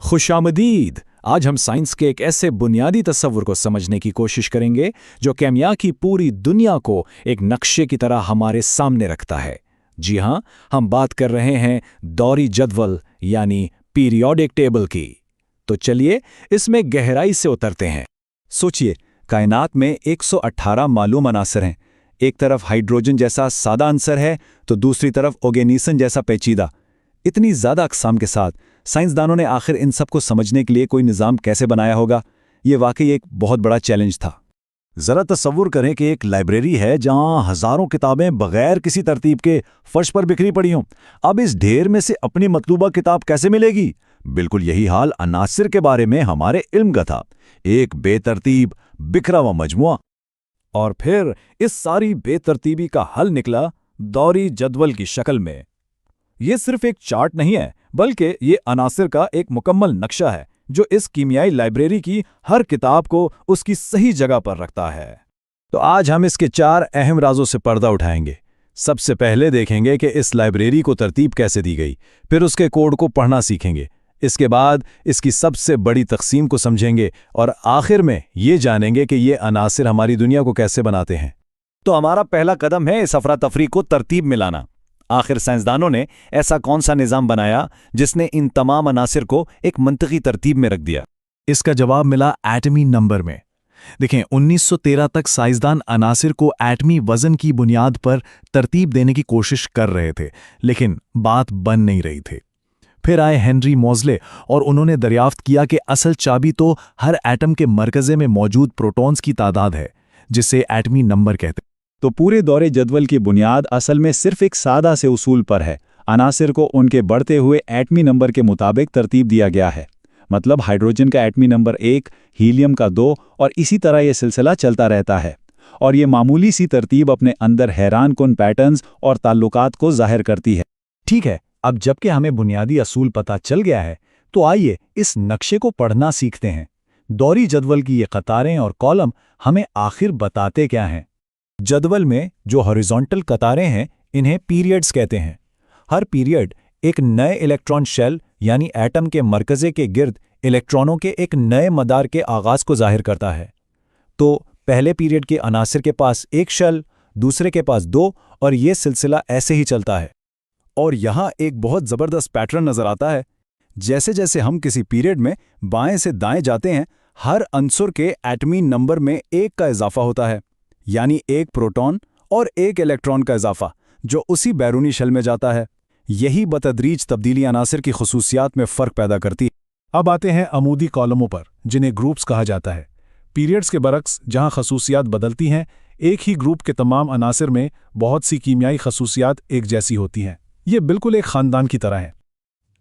खुशामदीद। आज हम साइंस के एक ऐसे बुनियादी तस्वुर को समझने की कोशिश करेंगे जो केमिया की पूरी दुनिया को एक नक्शे की तरह हमारे सामने रखता है। जी हां, हम बात कर रहे हैं दौरी जदवल यानी पीरियोडिक टेबल की। तो चलिए इसमें गहराई से उतरते हैं। सोचिए, कायनात में 118 मालूम अनासर हैं। एक तरफ हाइड्रोजन जैसा सादा अंसर है तो दूसरी तरफ ओगेनीसन जैसा पेचीदा। इतनी ज़्यादा अक़साम के साथ साइंसदानों ने आखिर इन सब को समझने के लिए कोई निज़ाम कैसे बनाया होगा? ये वाकई एक बहुत बड़ा चैलेंज था। ज़रा तसव्वुर करें कि एक लाइब्रेरी है जहां हज़ारों किताबें बगैर किसी तरतीब के फर्श पर बिखरी पड़ी हों। अब इस ढेर में से अपनी मतलूबा किताब कैसे मिलेगी? बिल्कुल यही हाल अनासिर के बारे में हमारे इल्म का था। एक बेतरतीब बिखरा हुआ मजमुआ। और फिर इस सारी बेतरतीबी का हल निकला दौरी जदवल की शक्ल में। ये सिर्फ एक चार्ट नहीं है, बल्कि ये अनासिर का एक मुकम्मल नक्शा है जो इस कीमियाई लाइब्रेरी की हर किताब को उसकी सही जगह पर रखता है। तो आज हम इसके 4 अहम राजों से पर्दा उठाएंगे। सबसे पहले देखेंगे कि इस लाइब्रेरी को तरतीब कैसे दी गई, फिर उसके कोड को पढ़ना सीखेंगे। इसके बाद इसकी सबसे बड़ी तकसीम को समझेंगे और आखिर में ये जानेंगे कि ये अनासिर हमारी दुनिया को कैसे बनाते हैं। तो हमारा पहला कदम है इस अफरा तफरी को तरतीब में लाना। आखिर साइंसदानों ने ऐसा कौन सा निज़ाम बनाया जिसने इन तमाम अनासिर को एक मंतकी तरतीब में रख दिया? इसका जवाब मिला एटमी नंबर में। देखें, 1913 तक साइंसदान अनासिर को एटमी वजन की बुनियाद पर तरतीब देने की कोशिश कर रहे थे, लेकिन बात बन नहीं रही थी। फिर आए हेनरी मोज़ले और उन्होंने दरियाफ्त किया कि असल चाबी तो हर एटम के मरकज़े में मौजूद प्रोटॉन्स की तादाद है, जिसे एटमी नंबर कहते हैं। तो पूरे दौरे जदवल की बुनियाद असल में सिर्फ एक सादा से उसूल पर है। अनासिर को उनके बढ़ते हुए एटमी नंबर के मुताबिक तरतीब दिया गया है। मतलब हाइड्रोजन का एटमी नंबर 1, हीलियम का 2 और इसी तरह यह सिलसिला चलता रहता है। और ये मामूली सी तरतीब अपने अंदर हैरान कुन पैटर्न्स और ताल्लुकात को जाहिर करती है। ठीक है, अब जबकि हमें बुनियादी असूल पता चल गया है, तो आइए इस नक्शे को पढ़ना सीखते हैं। दौरी जदवल की ये कतारें और कॉलम हमें आखिर बताते क्या हैं? जदवल में जो हॉरिजॉन्टल कतारें हैं, इन्हें पीरियड्स कहते हैं। हर पीरियड एक नए इलेक्ट्रॉन शेल यानी एटम के मरकज़े के गिर्द इलेक्ट्रॉनों के एक नए मदार के आगाज़ को जाहिर करता है। तो पहले पीरियड के अनासिर के पास एक शेल, दूसरे के पास 2 और ये सिलसिला ऐसे ही चलता है। और यहाँ एक बहुत ज़बरदस्त पैटर्न नज़र आता है। जैसे जैसे हम किसी पीरियड में बाएं से दाएं जाते हैं, हर अंसुर के एटमी नंबर में 1 का इजाफा होता है, यानी 1 प्रोटॉन और 1 इलेक्ट्रॉन का इजाफा जो उसी बैरूनी शेल में जाता है। यही बतदरीज तब्दीली अनासिर की खसूसियात में फ़र्क पैदा करती है। अब आते हैं अमूदी कॉलमों पर, जिन्हें ग्रुप्स कहा जाता है। पीरियड्स के बरक्स जहां खसूसियात बदलती हैं, एक ही ग्रुप के तमाम अनासिर में बहुत सी कीमियाई खसूसियात एक जैसी होती हैं। ये बिल्कुल एक ख़ानदान की तरह है।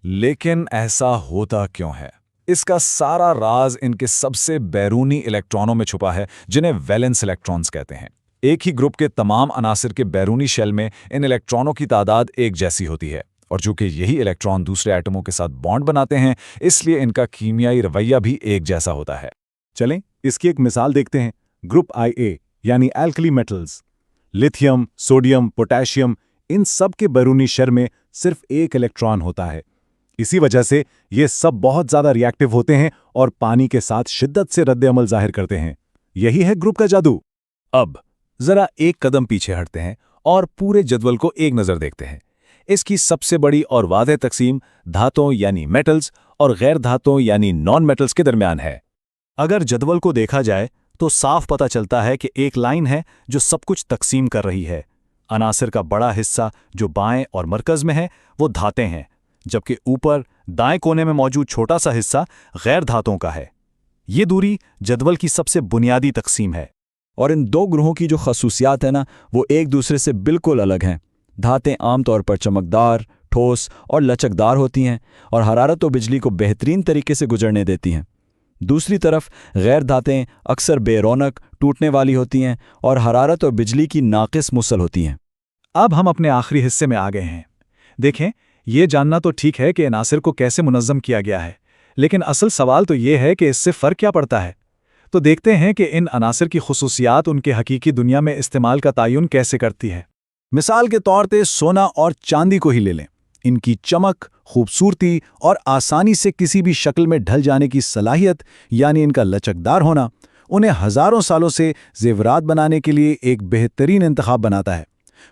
लेकिन ऐसा होता क्यों है? इसका सारा राज इनके सबसे बैरूनी इलेक्ट्रॉनों में छुपा है, जिन्हें वैलेंस इलेक्ट्रॉन्स कहते हैं। एक ही ग्रुप के तमाम अनासिर के बैरूनी शेल में इन इलेक्ट्रॉनों की तादाद एक जैसी होती है, और चूंकि यही इलेक्ट्रॉन दूसरे एटमों के साथ बॉन्ड बनाते हैं, इसलिए इनका कीमियाई रवैया भी एक जैसा होता है। चलें इसकी एक मिसाल देखते हैं। ग्रुप IA यानी alkali metals, lithium, sodium, potassium, इन सब के बैरूनी शेल में सिर्फ एक इलेक्ट्रॉन होता है। इसी वजह से ये सब बहुत ज़्यादा रिएक्टिव होते हैं और पानी के साथ शिद्दत से रद्द-ए-अमल जाहिर करते हैं। यही है ग्रुप का जादू। अब ज़रा एक कदम पीछे हटते हैं और पूरे जदवल को एक नज़र देखते हैं। इसकी सबसे बड़ी और वाज़ेह तकसीम धातुओं यानी मेटल्स और गैर धातुओं यानी नॉन मेटल्स के दरमियान है। अगर जदवल को देखा जाए तो साफ पता चलता है कि एक लाइन है जो सब कुछ तकसीम कर रही है। अनासिर का बड़ा हिस्सा जो बाएं और मरकज़ में है वो धातें हैं, जबकि ऊपर दाएं कोने में मौजूद छोटा सा हिस्सा गैर धातुओं का है। ये दूरी जदवल की सबसे बुनियादी तकसीम है। और इन 2 ग्रोहों की जो खसूसियात है ना, वो एक दूसरे से बिल्कुल अलग हैं। धातें आमतौर पर चमकदार, ठोस और लचकदार होती हैं और हरारत और बिजली को बेहतरीन तरीके से गुजरने देती हैं। दूसरी तरफ गैर धातें अक्सर बेरौनक, टूटने वाली होती हैं और हरारत और बिजली की नाक़िस मुसल होती हैं। अब हम अपने आखिरी हिस्से में आ गए हैं। देखें, ये जानना तो ठीक है कि अनासिर को कैसे मुनज़्ज़म किया गया है, लेकिन असल सवाल तो ये है कि इससे फ़र्क क्या पड़ता है। तो देखते हैं कि इन अनासिर की खसूसियात उनके हकीकी दुनिया में इस्तेमाल का तयन कैसे करती है। मिसाल के तौर पे सोना और चांदी को ही ले लें। इनकी चमक, खूबसूरती और आसानी से किसी भी शक्ल में ढल जाने की सलाहियत यानी इनका लचकदार होना उन्हें हजारों सालों से जेवरात बनाने के लिए एक बेहतरीन इंतखाब बनाता है।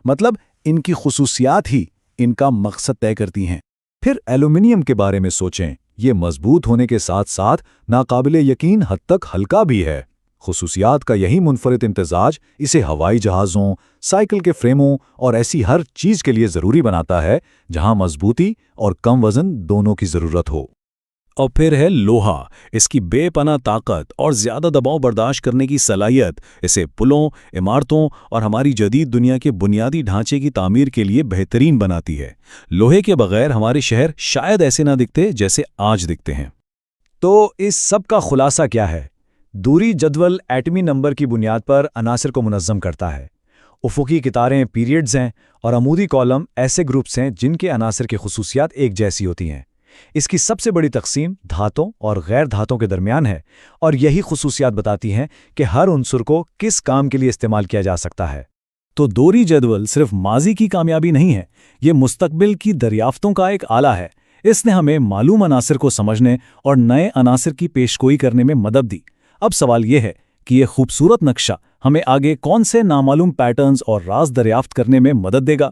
मतलब इनकी खुसूसियात ही इनका मकसद तय करती हैं। फिर एल्यूमिनियम के बारे में सोचें। ये मजबूत होने के साथ साथ नाकाबिले यकीन हद तक हल्का भी है। खुसूसियात का यही मुनफरिद इम्तिजाज इसे हवाई जहाज़ों, साइकिल के फ्रेमों और ऐसी हर चीज़ के लिए ज़रूरी बनाता है जहां मजबूती और कम वज़न दोनों की ज़रूरत हो। और फिर है लोहा। इसकी बेपनाह ताकत और ज़्यादा दबाव बर्दाश्त करने की सलाहियत इसे पुलों, इमारतों और हमारी जदीद दुनिया के बुनियादी ढांचे की तामीर के लिए बेहतरीन बनाती है। लोहे के बगैर हमारे शहर शायद ऐसे ना दिखते जैसे आज दिखते हैं। तो इस सब का खुलासा क्या है? दूरी जदवल एटमी नंबर की बुनियाद पर अनासिर को मुनज़्ज़म करता है। उफ़ुकी कितारें पीरियड्स हैं और अमूदी कॉलम ऐसे ग्रुप्स हैं जिनके अनासिर की खुसूसियात एक जैसी होती हैं। इसकी सबसे बड़ी तकसीम धातों और गैर धातों के दरमियान है और यही खुसूसियात बताती हैं कि हर उनसुर को किस काम के लिए इस्तेमाल किया जा सकता है। तो दोहरी जदवल सिर्फ माजी की कामयाबी नहीं है, ये मुस्तकबिल की दरियाफ्तों का एक आला है। इसने हमें मालूम अनासिर को समझने और नए अनासिर की पेशगोई करने में मदद दी। अब सवाल यह है कि यह खूबसूरत नक्शा हमें आगे कौन से नामालूम पैटर्न्स और राज दरियाफ्त करने में मदद देगा।